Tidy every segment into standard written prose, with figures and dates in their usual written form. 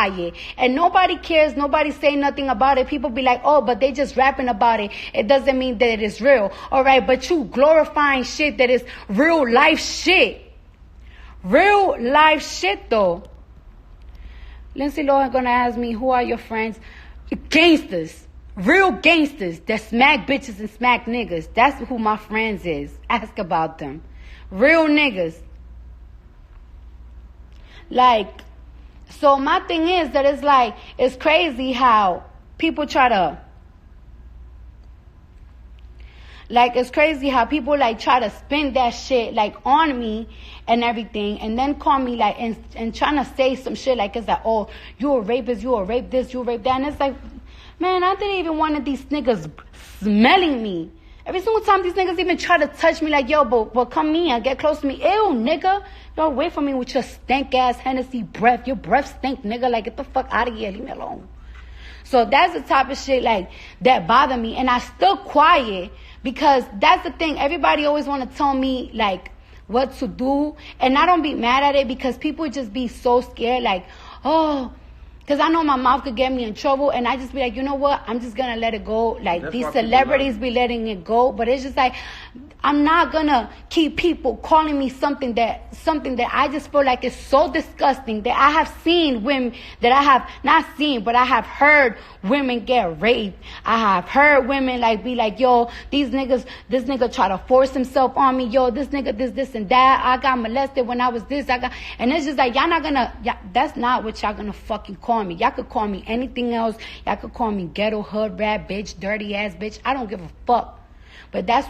quiet. And nobody cares. Nobody say nothing about it. People be like, oh, but they just rapping about it. It doesn't mean that it is real. All right, but you glorifying shit that is real life shit. Real life shit, though. Lindsay Lohan gonna ask me, who are your friends? Gangsters. Real gangsters that smack bitches and smack niggas. That's who my friends is. Ask about them. Real niggas. Like, so my thing is that it's like, it's crazy how people try to, like, it's crazy how people, like, try to spin that shit, like, on me and everything, and then call me, like, and trying to say some shit, like, it's like, oh, you a rapist, you a rape this, you a rape that, and it's like, man, I didn't even want these niggas smelling me. Every single time these niggas even try to touch me, like, yo, but come here, get close to me. Ew, nigga. Yo, away from me with your stank-ass Hennessy breath. Your breath stink, nigga. Like, get the fuck out of here. Leave me alone. So that's the type of shit, like, that bother me. And I still quiet because that's the thing. Everybody always want to tell me, like, what to do. And I don't be mad at it because people just be so scared, like, oh, because I know my mouth could get me in trouble, and I just be like, you know what? I'm just going to let it go. Like, that's these celebrities be letting it go. But it's just like, I'm not going to keep people calling me something that I just feel like is so disgusting that I have seen women, that I have not seen, but I have heard women get raped. I have heard women, like, be like, yo, this nigga try to force himself on me. Yo, this nigga, this and that. I got molested when I was this. And it's just like, y'all not going to, that's not what y'all going to fucking call me. Y'all could call me anything else. Y'all could call me ghetto, hood, rat, bitch, dirty ass bitch. I don't give a fuck. But that's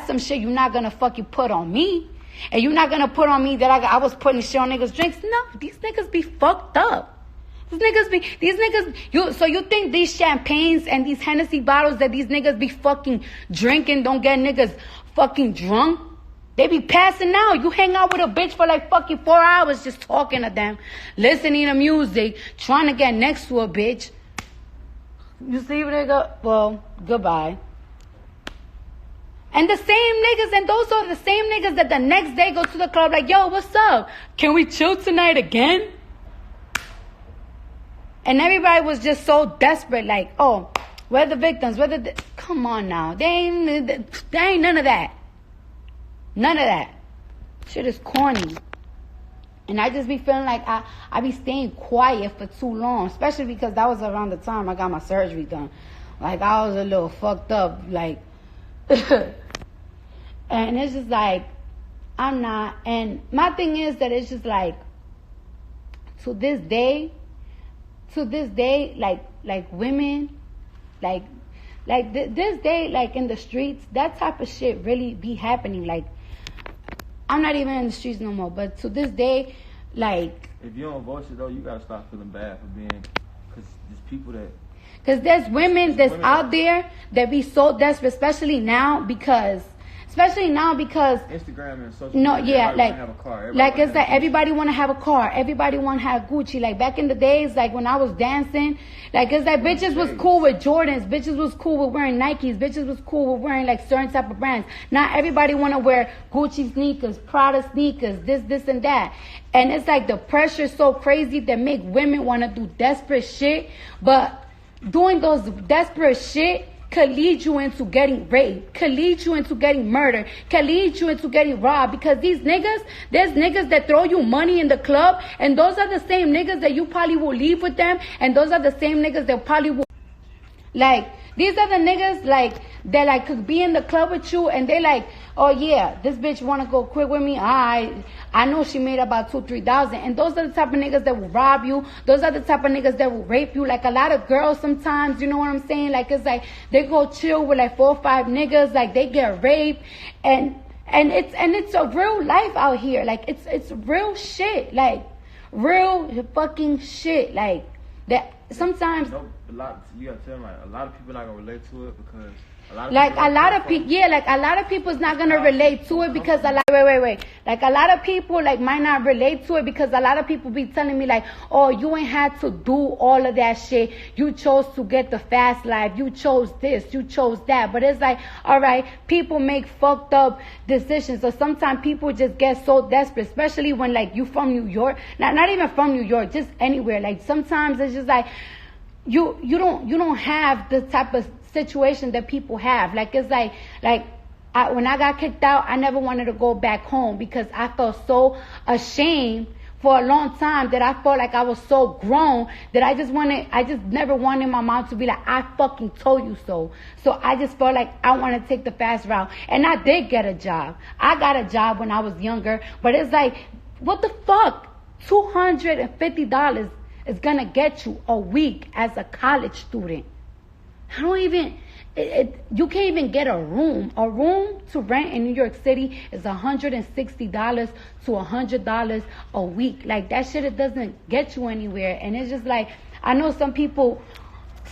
some shit you're not gonna fucking put on me. And you're not gonna put on me that I was putting shit on niggas' drinks. No, these niggas be fucked up. So you think these champagnes and these Hennessy bottles that these niggas be fucking drinking don't get niggas fucking drunk? They be passing out. You hang out with a bitch for like fucking 4 hours just talking to them, listening to music, trying to get next to a bitch. You see where they go? Well, goodbye. And the same niggas, and those are the same niggas that the next day go to the club like, yo, what's up? Can we chill tonight again? And everybody was just so desperate, like, oh, we're the victims. Come on now. They ain't none of that. None of that. Shit is corny. And I just be feeling like I be staying quiet for too long. Especially because that was around the time I got my surgery done. Like, I was a little fucked up. Like, and it's just like, I'm not. And my thing is that it's just like, to this day, like women, this day, like in the streets, that type of shit really be happening. Like, I'm not even in the streets no more, but to this day, like, if you don't voice it though, you gotta stop feeling bad for being, because there's people that, because there's women that's out there that be so desperate, especially now because Instagram and social media. Yeah, like have a car. Like it's like everybody want to have a car, everybody want to have Gucci. Like back in the days, like when I was dancing, like it's like bitches was cool with Jordans, bitches was cool with wearing Nikes, bitches was cool with wearing like certain type of brands. Now everybody want to wear Gucci sneakers, Prada sneakers, this and that. And it's like the pressure is so crazy that make women want to do desperate shit, but doing those desperate shit could lead you into getting raped, could lead you into getting murdered, could lead you into getting robbed. Because there's niggas that throw you money in the club, and those are the same niggas that you probably will leave with them, and those are the same niggas that probably will, like, these are the niggas, like, that, like, could be in the club with you, and they like, oh, yeah, this bitch want to go quick with me. I know she made about $2,000-3,000. And those are the type of niggas that will rob you. Those are the type of niggas that will rape you. Like, a lot of girls sometimes, you know what I'm saying? Like, it's like, they go chill with, like, 4 or 5 niggas. Like, they get raped. And it's a real life out here. Like, it's real shit. Like, real fucking shit. Like, that sometimes... You gotta tell them, like, a lot of people not gonna relate to it because Like a lot of people, yeah, like a lot of people's not gonna relate to it because wait. Like a lot of people like might not relate to it because a lot of people be telling me like, oh, you ain't had to do all of that shit. You chose to get the fast life. You chose this. You chose that. But it's like, all right, people make fucked up decisions. So sometimes people just get so desperate, especially when like you from New York, not even from New York, just anywhere. Like sometimes it's just like you don't have the type of situation that people have. Like it's like when I got kicked out, I never wanted to go back home because I felt so ashamed for a long time that I felt like I was so grown that I just never wanted my mom to be like, I fucking told you so. So I just felt like I want to take the fast route. And I did get a job. I got a job when I was younger, but it's like, what the fuck? $250 is gonna get you a week as a college student. I don't even, you can't even get a room. A room to rent in New York City is $160 to $100 a week. Like that shit, it doesn't get you anywhere. And it's just like, I know some people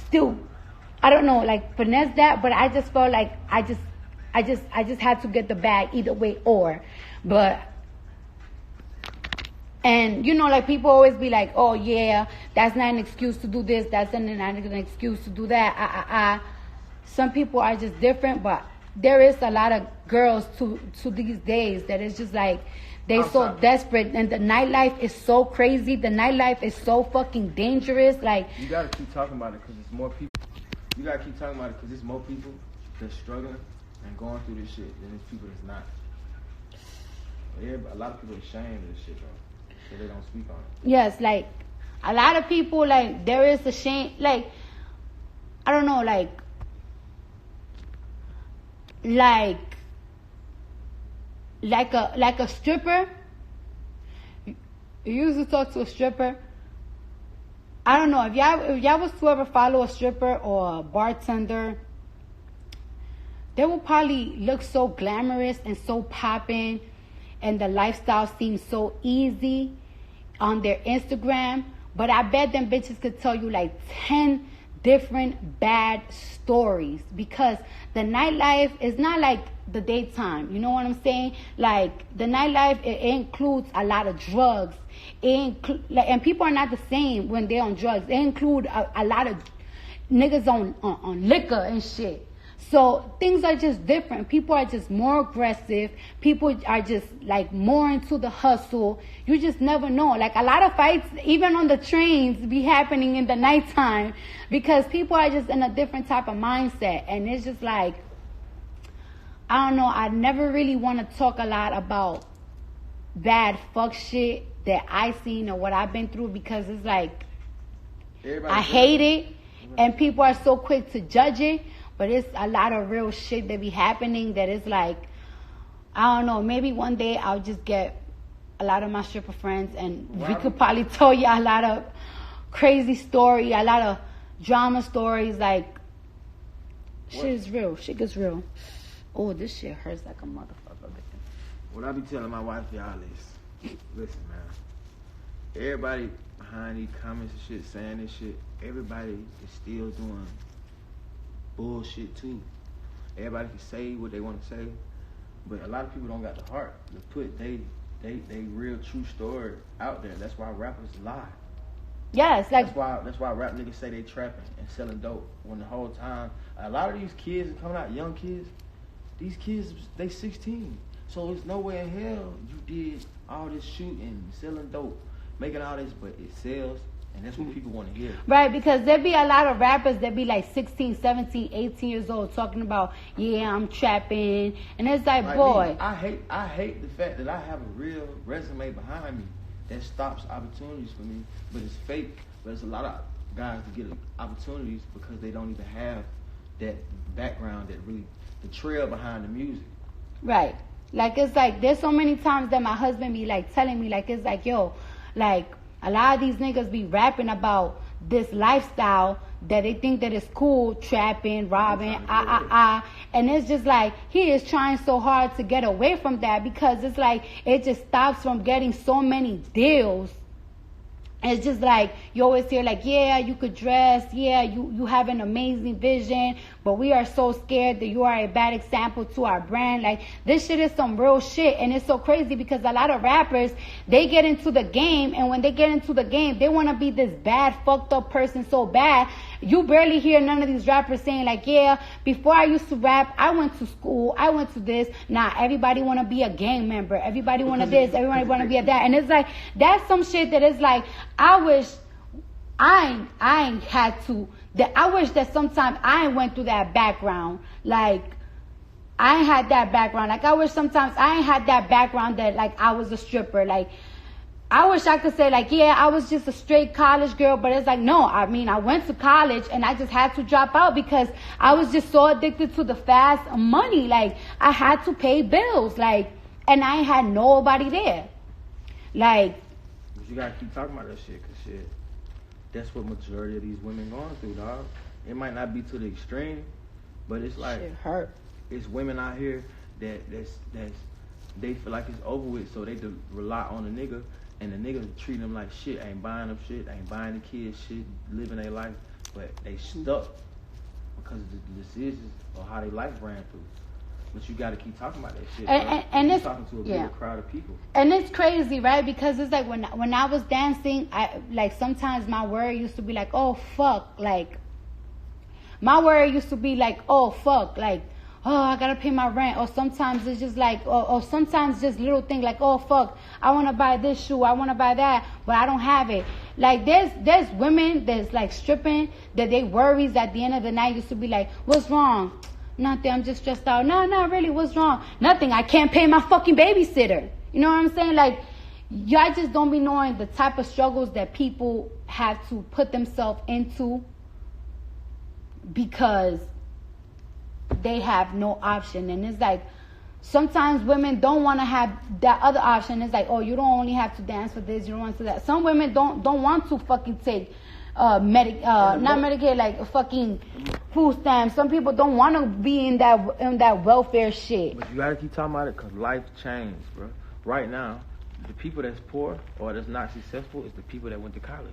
still, I don't know, like finesse that, but I just felt like I just had to get the bag either way and, you know, like, people always be like, oh, yeah, that's not an excuse to do this. That's not an excuse to do that. Some people are just different, but there is a lot of girls to these days that is just like, they so desperate. And the nightlife is so crazy. The nightlife is so fucking dangerous. Like, you got to keep talking about it because it's more people. You got to keep talking about it because there's more people that's struggling and going through this shit than there's people that's not. Yeah, a lot of people are ashamed of this shit, though. So they don't speak on it. Yes, like a lot of people, like there is a shame, like I don't know, like a stripper. You used to talk to a stripper. I don't know if y'all was to ever follow a stripper or a bartender. They will probably look so glamorous and so popping. And the lifestyle seems so easy on their Instagram. But I bet them bitches could tell you like 10 different bad stories. Because the nightlife is not like the daytime. You know what I'm saying? Like the nightlife, it includes a lot of drugs. And people are not the same when they're on drugs. They include a lot of niggas on liquor and shit. So things are just different. People are just more aggressive. People are just like more into the hustle. You just never know. Like a lot of fights, even on the trains, be happening in the nighttime because people are just in a different type of mindset. And it's just like, I don't know. I never really want to talk a lot about bad fuck shit that I seen or what I've been through because it's like, I hate it. And people are so quick to judge it. But it's a lot of real shit that be happening that is like, I don't know, maybe one day I'll just get a lot of my stripper friends and we could probably tell you a lot of crazy story, a lot of drama stories. Like, shit is real. Shit gets real. Oh, this shit hurts like a motherfucker. What I be telling my wife, y'all, is, listen, man. Everybody behind these comments and shit, saying this shit, everybody is still doing bullshit too. Everybody can say what they want to say, but a lot of people don't got the heart to put they real true story out there. That's why rappers lie. Yeah, it's like that's why rap niggas say they trapping and selling dope when the whole time a lot of these kids are coming out, young kids. These kids, they 16, so it's no way in hell you did all this shooting, selling dope, making all this, but it sells. And that's what people want to hear. Right, because there be a lot of rappers that be like 16, 17, 18 years old talking about, yeah, I'm trapping. And it's like boy. Me, I hate the fact that I have a real resume behind me that stops opportunities for me. But it's fake. But there's a lot of guys that get opportunities because they don't even have that background, that really, the trail behind the music. Right. Like, it's like, there's so many times that my husband be like telling me, like, it's like, yo, like, a lot of these niggas be rapping about this lifestyle that they think that is cool, trapping, robbing, and it's just like he is trying so hard to get away from that because it's like it just stops from getting so many deals It's just like, you always hear like, yeah, you could dress, yeah, you have an amazing vision, but we are so scared that you are a bad example to our brand. Like, this shit is some real shit, and it's so crazy because a lot of rappers, they get into the game, and when they get into the game, they want to be this bad, fucked up person so bad. You barely hear none of these rappers saying like, yeah, before I used to rap, I went to school, I went to this. Nah, everybody want to be a gang member. Everybody want to this. Everybody want to be a that. And it's like, that's some shit that is like, I wish I ain't had to. I wish that sometimes I ain't went through that background. Like, I ain't had that background. Like, I wish sometimes I ain't had that background that, like, I was a stripper. Like, I wish I could say, like, yeah, I was just a straight college girl. But it's like, no, I mean, I went to college and I just had to drop out because I was just so addicted to the fast money. Like, I had to pay bills. Like, and I ain't had nobody there. Like, but you gotta keep talking about that shit, cause shit, that's what majority of these women going through, dog. It might not be to the extreme, but it's like, shit hurt. It's women out here that's they feel like it's over with, so they rely on a nigga, and the nigga treat them like shit, ain't buying them shit, ain't buying the kids shit, living their life, but they stuck because of the decisions or how their life ran through. But you got to keep talking about that shit. And it's talking to a bigger crowd of people. And it's crazy, right? Because it's like when I was dancing, I like sometimes my word used to be like, oh fuck, like my word used to be like, oh fuck, like, oh, I gotta pay my rent. Or sometimes it's just like, or sometimes just little things like, oh fuck, I wanna buy this shoe, I wanna buy that, but I don't have it. Like there's women that's like stripping that they worries at the end of the night used to be like, what's wrong? Nothing, I'm just stressed out. No, not really, what's wrong? Nothing, I can't pay my fucking babysitter. You know what I'm saying? Like, y'all just don't be knowing the type of struggles that people have to put themselves into because they have no option. And it's like, sometimes women don't want to have that other option. It's like, oh, you don't only have to dance for this, you don't want to do that. Some women don't want to fucking take not Medicaid, like fucking food stamps. Some people don't want to be in that welfare shit. But you gotta keep talking about it because life changed, bro. Right now, the people that's poor or that's not successful is the people that went to college.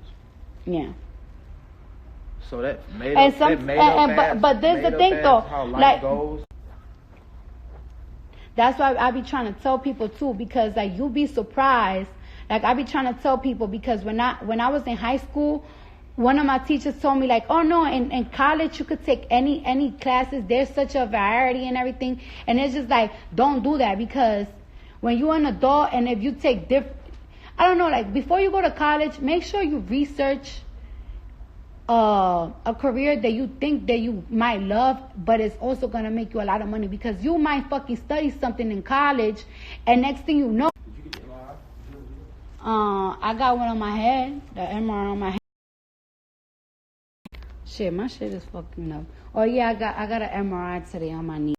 Yeah. So that made and up, some, that made and, up but there's the thing though, how life like goes. That's why I be trying to tell people too, because like you'll be surprised. Like I be trying to tell people because when I was in high school, one of my teachers told me like, oh no, in college you could take any classes. There's such a variety and everything. And it's just like, don't do that because when you're an adult and if you take I don't know, like before you go to college, make sure you research a career that you think that you might love, but it's also going to make you a lot of money because you might fucking study something in college and next thing you know, I got one on my head, the MRI on my head. Shit, my shit is fucking up. Oh yeah, I got an MRI today on my knee.